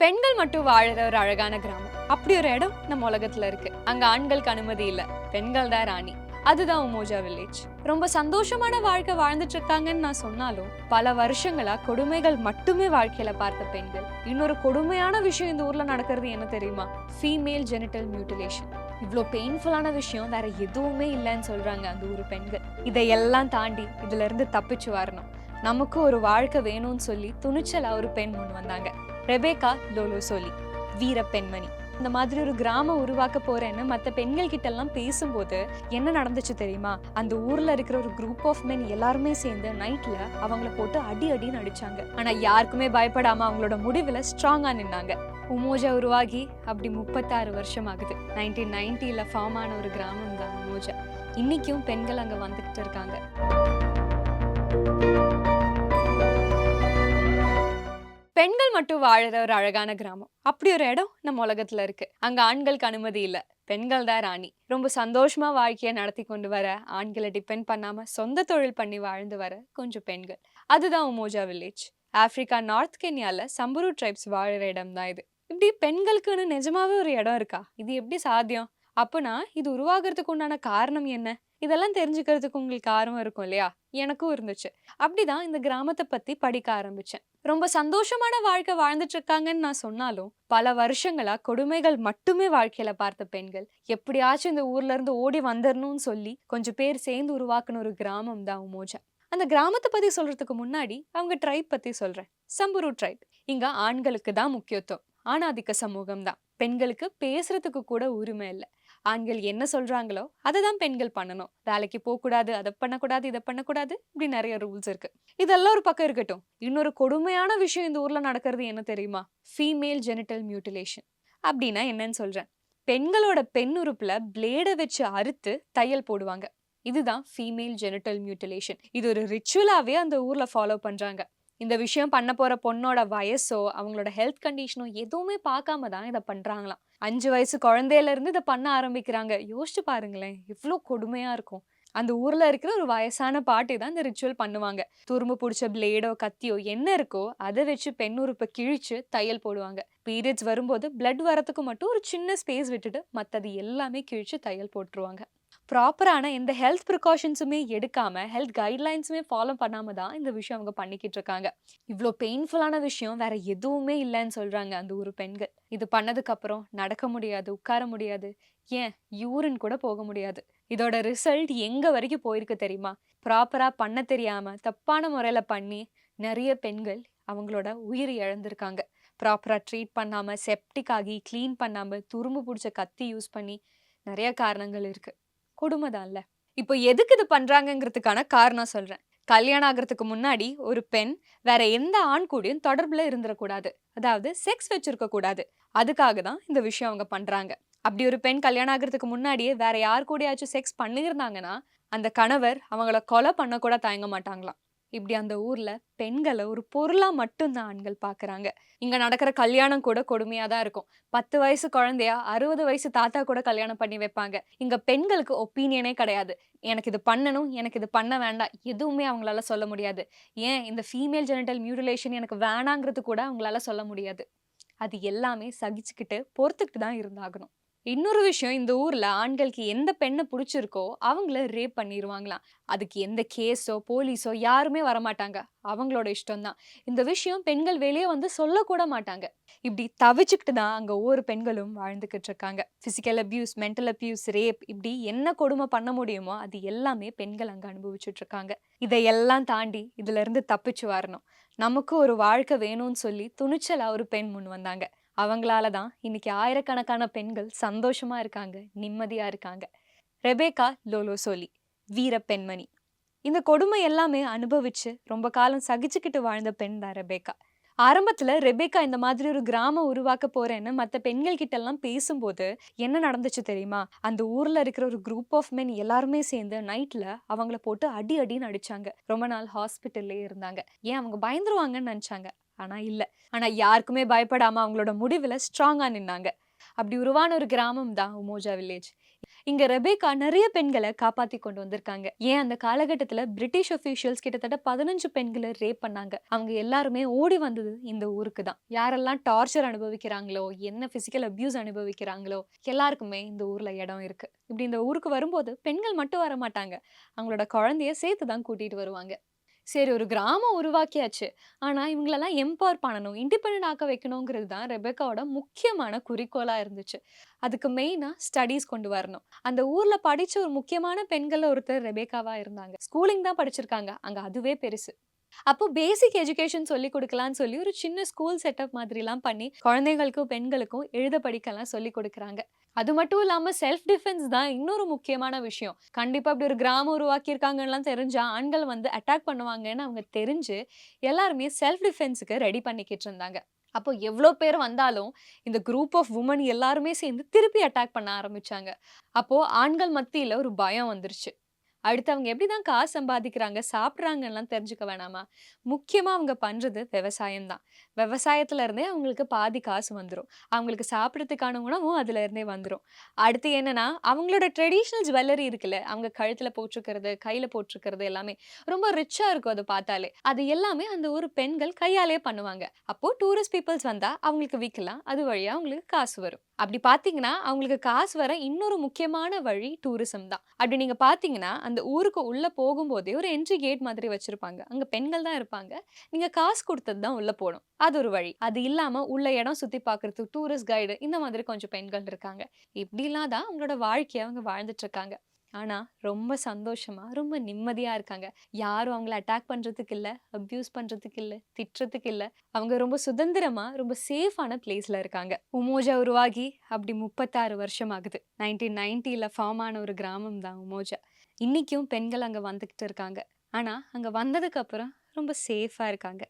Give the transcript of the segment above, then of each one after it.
பெண்கள் மட்டும் வாழுற ஒரு அழகான கிராமம். அப்படி ஒரு இடம் நம்ம உலகத்துல இருக்கு. அங்க ஆண்களுக்கு அனுமதி இல்ல. பெண்கள் தான் ராணி. அதுதான் உமோஜா வில்லேஜ். ரொம்ப சந்தோஷமான வாழ்க்கை வாழ்ந்துட்டு இருக்காங்கன்னு நான் சொன்னாலும், பல வருஷங்களா கொடுமைகள் மட்டுமே வாழ்க்கையில பார்த்த பெண்கள். இன்னொரு கொடுமையான விஷயம் இந்த ஊர்ல நடக்கிறது என்ன தெரியுமா? Female genital mutilation. இவ்ளோ பெயின்ஃபுல்லான விஷயம் வேற எதுவுமே இல்லைன்னு சொல்றாங்க அந்த ஊர் பெண்கள். இதையெல்லாம் தாண்டி இதுல இருந்து தப்பிச்சு வரணும். நமக்கு ஒரு வாழ்க்கை வேணும்னு சொல்லி துணிச்சலா ஒரு பெண் முன் வந்தாங்க. ரெபேக்கா லோலோசோலி, வீர பெண்மணி. இந்த மாதிரி ஒரு கிராமம் உருவாக்க போறேன்னு மற்ற பெண்கள் கிட்ட எல்லாம் பேசும்போது என்ன நடந்துச்சு தெரியுமா? அந்த ஊர்ல இருக்கிற ஒரு குரூப் ஆஃப் மென் எல்லாருமே சேர்ந்து நைட்ல அவங்கள போட்டு அடி அடின்னு அடிச்சாங்க. ஆனா யாருக்குமே பயப்படாம அவங்களோட முடிவுல ஸ்ட்ராங்கா நின்னாங்க. உமோஜா உருவாகி அப்படி 36 வருஷம் ஆகுது. 1990ல ஃபார்ம் ஆன ஒரு கிராமம் தான் உமோஜா. இன்னைக்கும் பெண்கள் அங்க வந்துகிட்டு இருக்காங்க. பெண்கள் மட்டும் வாழுற ஒரு அழகான கிராமம். அப்படி ஒரு இடம் நம்ம உலகத்துல இருக்கு. அங்க ஆண்களுக்கு அனுமதி இல்ல. பெண்கள் தான் ராணி. ரொம்ப சந்தோஷமா வாழ்க்கைய நடத்தி கொண்டு வர, ஆண்களை டிபெண்ட் பண்ணாம சொந்த தொழில் பண்ணி வாழ்ந்து வர கொஞ்சம் பெண்கள். அதுதான் உமோஜா வில்லேஜ். ஆப்பிரிக்கா நார்த் கென்யால சம்புரு ட்ரைப்ஸ் வாழுற இடம் தான் இது. இப்படி பெண்களுக்குன்னு நிஜமாவே ஒரு இடம் இருக்கா? இது எப்படி சாத்தியம்? அப்பனா இது உருவாகிறதுக்கு உண்டான காரணம் என்ன? இதெல்லாம் தெரிஞ்சுக்கிறதுக்கு உங்களுக்கு ஆர்வம் இருக்கும் இல்லையா? எனக்கும் இருந்துச்சு. அப்படிதான் இந்த கிராமத்தை பத்தி படிக்க ஆரம்பிச்சேன். ரொம்ப சந்தோஷமான வாழ்க்கை வாழ்ந்துட்டு இருக்காங்கன்னு நான் சொன்னாலும், பல வருஷங்களா கொடுமைகள் மட்டுமே வாழ்க்கையில பார்த்த பெண்கள் எப்படியாச்சும் இந்த ஊர்ல இருந்து ஓடி வந்துடணும்னு சொல்லி கொஞ்சம் பேர் சேர்ந்து உருவாக்குன ஒரு கிராமம் தான் உமோஜா. அந்த கிராமத்தை பத்தி சொல்றதுக்கு முன்னாடி அவங்க ட்ரைப் பத்தி சொல்றேன். சம்புரு ட்ரைப். இங்க ஆண்களுக்கு தான் முக்கியத்துவம். ஆணாதிக்க சமூகம் தான். பெண்களுக்கு பேசுறதுக்கு கூட உரிமை இல்லை. ஆண்கள் என்ன சொல்றாங்களோ அதை தான் பெண்கள் பண்ணணும். வேலைக்கு போக கூடாது, அதை பண்ணக்கூடாது, இதை பண்ணக்கூடாது, இப்படி நிறைய ரூல்ஸ் இருக்கு. இதெல்லாம் ஒரு பக்கம் இருக்கட்டும். இன்னொரு கொடுமையான விஷயம் இந்த ஊர்ல நடக்கிறது என்ன தெரியுமா? Female genital mutilation. அப்படின்னா என்னன்னு சொல்றேன். பெண்களோட பெண் உறுப்புல பிளேடை வச்சு அறுத்து தையல் போடுவாங்க. இதுதான் ஃபீமேல் ஜெனிட்டல் மியூட்டிலேஷன். இது ஒரு ரிச்சுவலாவே அந்த ஊர்ல ஃபாலோ பண்றாங்க. இந்த விஷயம் பண்ண போற பொண்ணோட வயசோ அவங்களோட ஹெல்த் கண்டிஷனோ எதுவுமே பார்க்காம தான் இதை பண்றாங்களாம். 5 வயசு குழந்தையில இருந்து இதை பண்ண ஆரம்பிக்கிறாங்க. யோசிச்சு பாருங்களேன், எவ்வளோ கொடுமையா இருக்கும். அந்த ஊர்ல இருக்கிற ஒரு வயசான பாட்டி தான் இந்த ரிச்சுவல் பண்ணுவாங்க. துரும்பு பிடிச்ச பிளேடோ கத்தியோ என்ன இருக்கோ அதை வச்சு பெண் உறுப்பை கிழிச்சு தையல் போடுவாங்க. பீரியட்ஸ் வரும்போது பிளட் வரத்துக்கு மட்டும் ஒரு சின்ன ஸ்பேஸ் விட்டுட்டு மற்றது எல்லாமே கிழிச்சு தையல் போட்டுருவாங்க. ப்ராப்பரான எந்த ஹெல்த் ப்ரிகாஷன்ஸுமே எடுக்காம, ஹெல்த் கைட்லைன்ஸுமே ஃபாலோ பண்ணாம தான் இந்த விஷயம் அவங்க பண்ணிக்கிட்டு இருக்காங்க. இவ்வளோ பெயின்ஃபுல்லான விஷயம் வேற எதுவுமே இல்லைன்னு சொல்றாங்க அந்த ஊர் பெண்கள். இது பண்ணதுக்கு அப்புறம் நடக்க முடியாது, உட்கார முடியாது, ஏன் யூரின் கூட போக முடியாது. இதோட ரிசல்ட் எங்க வரைக்கும் போயிருக்கு தெரியுமா? ப்ராப்பரா பண்ண தெரியாம தப்பான முறையில பண்ணி நிறைய பெண்கள் அவங்களோட உயிர் இழந்திருக்காங்க. ப்ராப்பரா ட்ரீட் பண்ணாம, செப்டிக் ஆகி, கிளீன் பண்ணாம, துரும்பு பிடிச்ச கத்தி யூஸ் பண்ணி நிறைய காரணங்கள் இருக்கு. கொடுமைதான்ல. இப்போ எதுக்கு இது பண்றாங்கங்கிறதுக்கான காரணம் சொல்றேன். கல்யாணம் ஆகுறதுக்கு முன்னாடி ஒரு பெண் வேற எந்த ஆண் கூடயும் தொடர்புல இருந்துடக்கூடாது. அதாவது செக்ஸ் வச்சிருக்க கூடாது. அதுக்காக தான் இந்த விஷயம் அவங்க பண்றாங்க. அப்படி ஒரு பெண் கல்யாணம் ஆகுறதுக்கு முன்னாடியே வேற யார் கூடயாச்சும் செக்ஸ் பண்ணியிருந்தாங்கன்னா, அந்த கணவர் அவங்கள கொலை பண்ண கூட தயங்க மாட்டாங்களாம். இப்படி அந்த ஊர்ல பெண்களை ஒரு பொருளா மட்டும்தான் ஆண்கள் பாக்குறாங்க. இங்க நடக்கிற கல்யாணம் கூட கொடுமையா தான் இருக்கும். 10 வயசு குழந்தையா 60 வயசு தாத்தா கூட கல்யாணம் பண்ணி வைப்பாங்க. இங்க பெண்களுக்கு ஒப்பீனியனே கிடையாது. எனக்கு இது பண்ணணும், எனக்கு இது பண்ண வேண்டாம், எதுவுமே அவங்களால சொல்ல முடியாது. ஏன் இந்த ஃபீமேல் ஜெனிட்டல் மியூட்டிலேஷன் எனக்கு வேணாங்கிறது கூட அவங்களால சொல்ல முடியாது. அது எல்லாமே சகிச்சுக்கிட்டு பொறுத்துக்கிட்டு தான் இருந்தாகணும். இன்னொரு விஷயம், இந்த ஊர்ல ஆண்களுக்கு எந்த பெண்ணை பிடிச்சிருக்கோ அவங்கள ரேப் பண்ணிடுவாங்களாம். அதுக்கு எந்த கேஸோ போலீஸோ யாருமே வரமாட்டாங்க. அவங்களோட இஷ்டம்தான். இந்த விஷயம் பெண்கள் வெளியே வந்து சொல்லக்கூட மாட்டாங்க. இப்படி தவிச்சுக்கிட்டு தான் அங்க ஒவ்வொரு பெண்களும் வாழ்ந்துகிட்டு இருக்காங்க. Physical abuse, mental abuse, rape, இப்படி என்ன கொடுமை பண்ண முடியுமோ அது எல்லாமே பெண்கள் அங்க அனுபவிச்சுட்டு இருக்காங்க. இதையெல்லாம் தாண்டி இதுல இருந்து தப்பிச்சு வரணும். நமக்கு ஒரு வாழ்க்கை வேணும்னு சொல்லி துணிச்சலா ஒரு பெண் முன் வந்தாங்க. அவங்களால தான் இன்னைக்கு ஆயிரக்கணக்கான பெண்கள் சந்தோஷமா இருக்காங்க, நிம்மதியா இருக்காங்க. ரெபேக்கா லோலோசோலி, வீர பெண்மணி. இந்த கொடுமை எல்லாமே அனுபவிச்சு ரொம்ப காலம் சகிச்சுக்கிட்டு வாழ்ந்த பெண் தான் ரெபேக்கா. ஆரம்பத்துல ரெபேக்கா இந்த மாதிரி ஒரு கிராமம் உருவாக்க போறேன்னு மத்த பெண்கள் கிட்ட எல்லாம் பேசும்போது என்ன நடந்துச்சு தெரியுமா? அந்த ஊர்ல இருக்கிற ஒரு குரூப் ஆஃப் மென் எல்லாருமே சேர்ந்து நைட்ல அவங்கள போட்டு அடி அடின்னு அடிச்சாங்க. ரொம்ப நாள் ஹாஸ்பிட்டல்லே இருந்தாங்க. ஏன் அவங்க பயந்துருவாங்கன்னு நினைச்சாங்க. ஆனா இல்ல. ஆனா யாருக்குமே பயப்படாம அவங்களோட முடிவுல ஸ்ட்ராங்கா நின்னாங்க. அப்படி உருவான ஒரு கிராமம் தான் உமோஜா வில்லேஜ். இங்க ரெபேக்கா நிறைய பெண்கள காப்பாத்தி கொண்டு வந்திருக்காங்க. ஏன் அந்த காலகட்டத்துல பிரிட்டிஷ் அஃபிஷியல்ஸ் கிட்டத்தட்ட 15 பெண்கள ரேப் பண்ணாங்க. அவங்க எல்லாருமே ஓடி வந்தது இந்த ஊருக்கு தான். யாரெல்லாம் டார்ச்சர் அனுபவிக்கிறாங்களோ, என்ன பிசிக்கல் அபியூஸ் அனுபவிக்கிறாங்களோ, எல்லாருக்குமே இந்த ஊர்ல இடம் இருக்கு. இப்படி இந்த ஊருக்கு வரும்போது பெண்கள் மட்டும் வரமாட்டாங்க. அவங்களோட குழந்தைய சேர்த்து தான் கூட்டிட்டு வருவாங்க. சரி, ஒரு கிராமம் உருவாக்கியாச்சு. ஆனா, இவங்களெல்லாம் எம்பவர் பண்ணணும். இண்டிபெண்டன்ட் ஆக்க வைக்கணுங்கிறது தான் ரெபெக்காவோட முக்கியமான குறிக்கோளா இருந்துச்சு. அதுக்கு மெயினா ஸ்டடீஸ் கொண்டு வரணும். அந்த ஊர்ல படிச்ச ஒரு முக்கியமான பெண்கள்ல ஒருத்தர் ரெபெக்காவா இருந்தாங்க. ஸ்கூலிங் தான் படிச்சிருக்காங்க. அங்க அதுவே பெருசு. அப்போ பேசிக் எஜுகேஷன் சொல்லிக் குடுக்கலான்னு சொல்லி ஒரு சின்ன ஸ்கூல் செட்டப் மாதிரிலாம் பண்ணி, குழந்தைகளுக்கும், பெண்களுக்கும் எழுத படிக்கலாம் சொல்லிக் குடுக்குறாங்க. அது மட்டும் இல்லாம செல்ஃப் டிஃபென்ஸ் தான் இன்னொரு முக்கியமான விஷயம். கண்டிப்பா இப்படி ஒரு கிராமம் உருவாக்கியிருக்காங்கன்லாம் தெரிஞ்சா, ஆண்கள் வந்து அட்டாக் பண்ணுவாங்கன்னு அவங்க தெரிஞ்சு, எல்லாருமே செல்ஃப் டிஃபென்ஸ்‌க்கு ரெடி பண்ணிக்கிட்டு இருந்தாங்க. அப்போ எவ்ளோ பேர் வந்தாலும், இந்த குரூப் ஆஃப் வுமன் எல்லாருமே சேர்ந்து திருப்பி அட்டாக் பண்ண ஆரம்பிச்சாங்க. அப்போ ஆண்கள் மத்தியில ஒரு பயம் வந்துருச்சு. அடுத்து அவங்க எப்படிதான் காசு சம்பாதிக்கிறாங்க, சாப்பிடுறாங்கன்லாம் தெரிஞ்சுக்க வேணாமா? முக்கியமா அவங்க பண்றது விவசாயம் தான். விவசாயத்துல இருந்தே அவங்களுக்கு பாதி காசு வந்துரும். அவங்களுக்கு சாப்பிடறதுக்கான உணவும் அதுல இருந்தே வந்துரும். அடுத்து என்னன்னா, அவங்களோட ட்ரெடிஷனல் ஜுவல்லரி இருக்குல்ல, அவங்க கழுத்துல போட்டிருக்கிறது, கையில போட்டிருக்கிறது எல்லாமே ரொம்ப ரிச்சா இருக்கும் அத பார்த்தாலே. அது எல்லாமே அந்த ஊர் பெண்கள் கையாலேயே பண்ணுவாங்க. அப்போ டூரிஸ்ட் பீப்பிள்ஸ் வந்தா அவங்களுக்கு விக்கலாம். அது வழியா அவங்களுக்கு காசு வரும். அப்படி பார்த்தீங்கன்னா, அவங்களுக்கு காசு வர இன்னொரு முக்கியமான வழி டூரிசம் தான். அப்படி நீங்க பார்த்தீங்கன்னா, அந்த ஊருக்கு உள்ள போகும்போதே ஒரு என்ட்ரி கேட் மாதிரி வச்சிருப்பாங்க. அங்க பெண்கள் தான் இருப்பாங்க. நீங்க காசு குடுத்தது தான் உள்ள போணும். அது ஒரு வழி. அது இல்லாம உள்ள இடம் சுத்தி பார்க்கறதுக்கு டூரிஸ்ட் கைடு இந்த மாதிரி கொஞ்சம் பெண்கள் இருக்காங்க. இப்படிலாம் தான் அவங்களோட வாழ்க்கைய அவங்க வாழ்ந்துட்டு இருக்காங்க. ஆனா, ரொம்ப சந்தோஷமா, ரொம்ப நிம்மதியா இருக்காங்க. யாரும் அவங்கள அட்டாக் பண்றதுக்கு இல்ல, அப்யூஸ் பண்றதுக்கு இல்ல, திட்டுறதுக்கு இல்ல. அவங்க ரொம்ப சுதந்திரமா, ரொம்ப சேஃபான பிளேஸ்ல இருக்காங்க. உமோஜா உருவாகி அப்படி 36 வருஷம் ஆகுது. 1990ல ஃபார்ம் ஆன ஒரு கிராமம் தான் உமோஜா. இன்னைக்கும் பெண்கள் அங்க வந்துகிட்டு இருக்காங்க. ஆனா, அங்க வந்ததுக்கு அப்புறம் ரொம்ப சேஃபா இருக்காங்க.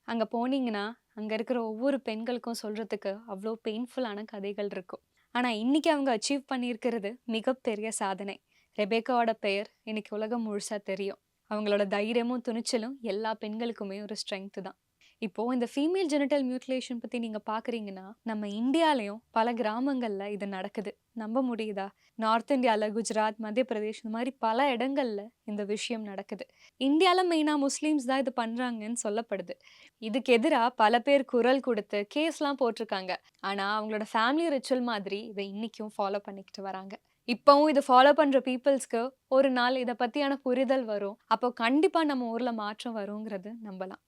அங்க போனீங்கன்னா, அங்க இருக்கிற ஒவ்வொரு பெண்களுக்கும் சொல்றதுக்கு அவ்ளோ பெயின்ஃபுல்லான கதைகள் இருக்கும். ஆனா, இன்னைக்கு அவங்க அச்சீவ் பண்ணியிருக்கிறது மிகப்பெரிய சாதனை. ரெபேக்காவோட பெயர் இன்னைக்கு உலகம் முழுசா தெரியும். அவங்களோட தைரியமும், துணிச்சலும் எல்லா பெண்களுக்குமே ஒரு ஸ்ட்ரெங்த் தான். இப்போ இந்த ஃபீமேல் ஜெனிட்டல் மியூட்டிலேஷன் பத்தி நீங்க பார்க்குறீங்கன்னா, நம்ம இந்தியாலயும் பல கிராமங்கள்ல இது நடக்குது. நம்ப முடியுதா? நார்த் இந்தியால குஜராத், மத்திய பிரதேஷ் இந்த மாரி பல இடங்கள்ல இந்த விஷயம் நடக்குது. இந்தியால மெயினா முஸ்லிம்ஸ் தான் இது பண்றாங்கன்னு சொல்லப்படுது. இதுக்கு எதிரா பல பேர் குரல் குடுத்து கேஸ்லாம் போட்டிருக்காங்க. ஆனா, அவங்களோட ஃபேமிலி ரிச்சுவல் மாதிரி இத இன்னைக்கும் ஃபாலோ பண்ணிக்கிட்டு வராங்க. இப்பவும் இத ஃபாலோ பண்ற பீப்பிள்ஸ்க்கு ஒரு நாள் இத பத்தியான புரிதல் வரும். அப்போ கண்டிப்பா நம்ம ஊர்ல மாற்றம் வருங்கிறது நம்பலாம்.